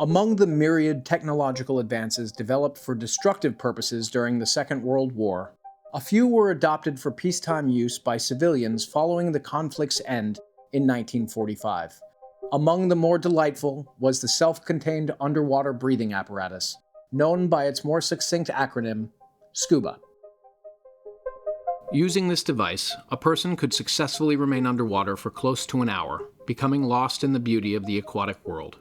Among the myriad technological advances developed for destructive purposes during the Second World War, a few were adopted for peacetime use by civilians following the conflict's end in 1945. Among the more delightful was the self-contained underwater breathing apparatus, known by its more succinct acronym, SCUBA. Using this device, a person could successfully remain underwater for close to an hour, becoming lost in the beauty of the aquatic world.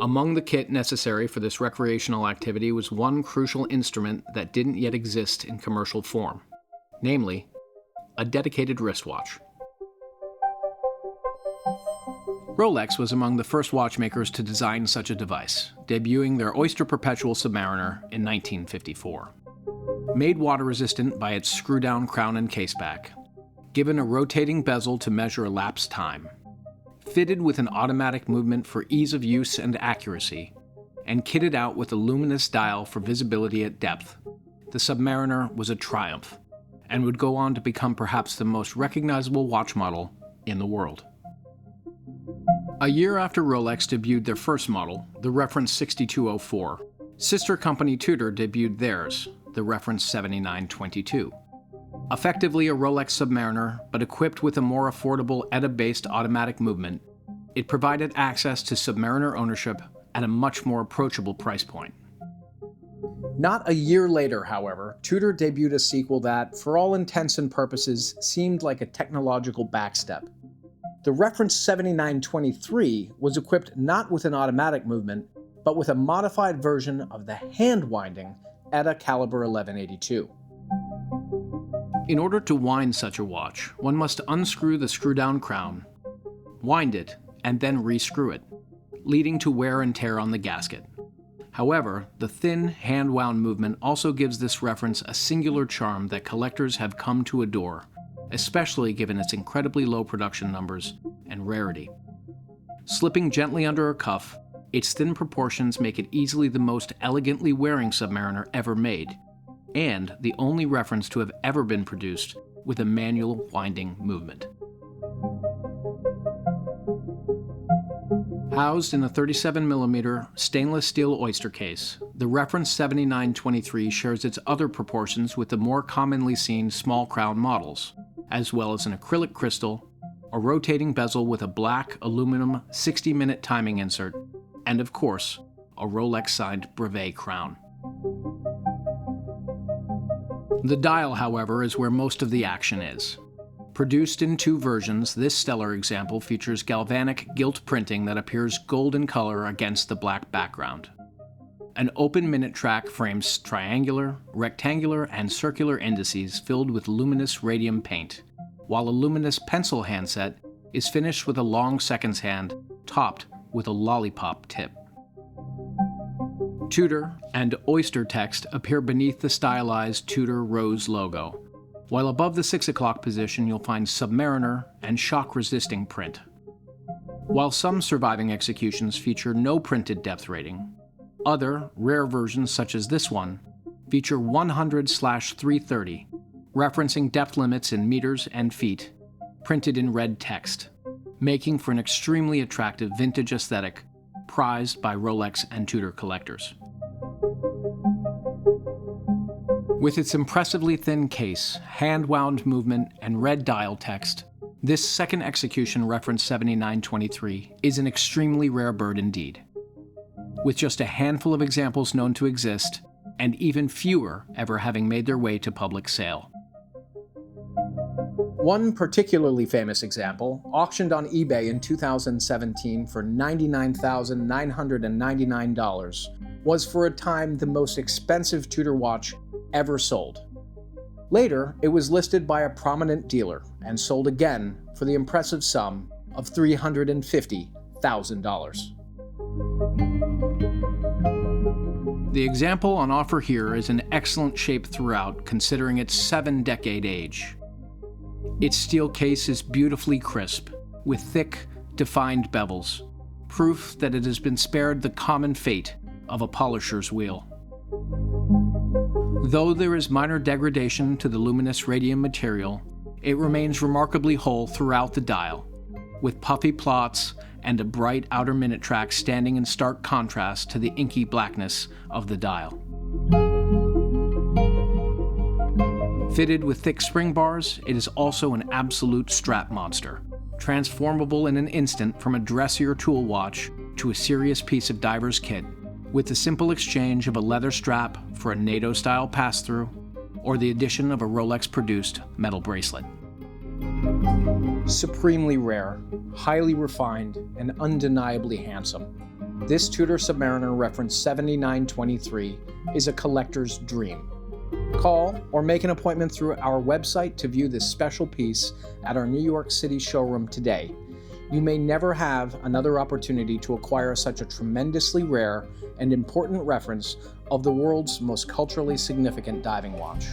Among the kit necessary for this recreational activity was one crucial instrument that didn't yet exist in commercial form, namely, a dedicated wristwatch. Rolex was among the first watchmakers to design such a device, debuting their Oyster Perpetual Submariner in 1954. Made water-resistant by its screw-down crown and caseback, given a rotating bezel to measure elapsed time, fitted with an automatic movement for ease of use and accuracy, and kitted out with a luminous dial for visibility at depth, the Submariner was a triumph, and would go on to become perhaps the most recognizable watch model in the world. A year after Rolex debuted their first model, the reference 6204, sister company Tudor debuted theirs, the reference 7922. Effectively a Rolex Submariner, but equipped with a more affordable ETA-based automatic movement, it provided access to Submariner ownership at a much more approachable price point. Not a year later, however, Tudor debuted a sequel that, for all intents and purposes, seemed like a technological backstep. The reference 7923 was equipped not with an automatic movement, but with a modified version of the hand-winding ETA caliber 1182. In order to wind such a watch, one must unscrew the screw-down crown, wind it, and then rescrew it, leading to wear and tear on the gasket. However, the thin, hand-wound movement also gives this reference a singular charm that collectors have come to adore, especially given its incredibly low production numbers and rarity. Slipping gently under a cuff, its thin proportions make it easily the most elegantly wearing Submariner ever made, and the only reference to have ever been produced with a manual winding movement. Housed in a 37mm stainless steel oyster case, the reference 7923 shares its other proportions with the more commonly seen small crown models, as well as an acrylic crystal, a rotating bezel with a black aluminum 60-minute timing insert, and of course, a Rolex-signed brevet crown. The dial, however, is where most of the action is. Produced in two versions, this stellar example features galvanic gilt printing that appears gold in color against the black background. An open minute track frames triangular, rectangular, and circular indices filled with luminous radium paint, while a luminous pencil handset is finished with a long seconds hand topped with a lollipop tip. Tudor and Oyster text appear beneath the stylized Tudor Rose logo, while above the 6 o'clock position you'll find Submariner and shock-resisting print. While some surviving executions feature no printed depth rating, other, rare versions such as this one feature 100/330, referencing depth limits in meters and feet, printed in red text, making for an extremely attractive vintage aesthetic prized by Rolex and Tudor collectors. With its impressively thin case, hand-wound movement, and red dial text, this second execution reference 7923 is an extremely rare bird indeed, with just a handful of examples known to exist, and even fewer ever having made their way to public sale. One particularly famous example, auctioned on eBay in 2017 for $99,999, was for a time the most expensive Tudor watch ever sold. Later, it was listed by a prominent dealer and sold again for the impressive sum of $350,000. The example on offer here is in excellent shape throughout, considering its 7-decade age. Its steel case is beautifully crisp, with thick, defined bevels, proof that it has been spared the common fate of a polisher's wheel. Though there is minor degradation to the luminous radium material, It remains remarkably whole throughout the dial, with puffy plots and a bright outer minute track standing in stark contrast to the inky blackness of the dial. Fitted with thick spring bars, it is also an absolute strap monster, transformable in an instant from a dressier tool watch to a serious piece of diver's kit, with the simple exchange of a leather strap for a NATO-style pass-through, or the addition of a Rolex-produced metal bracelet. Supremely rare, highly refined, and undeniably handsome, this Tudor Submariner reference 7923 is a collector's dream. Call or make an appointment through our website to view this special piece at our New York City showroom today. You may never have another opportunity to acquire such a tremendously rare and important reference of the world's most culturally significant diving watch.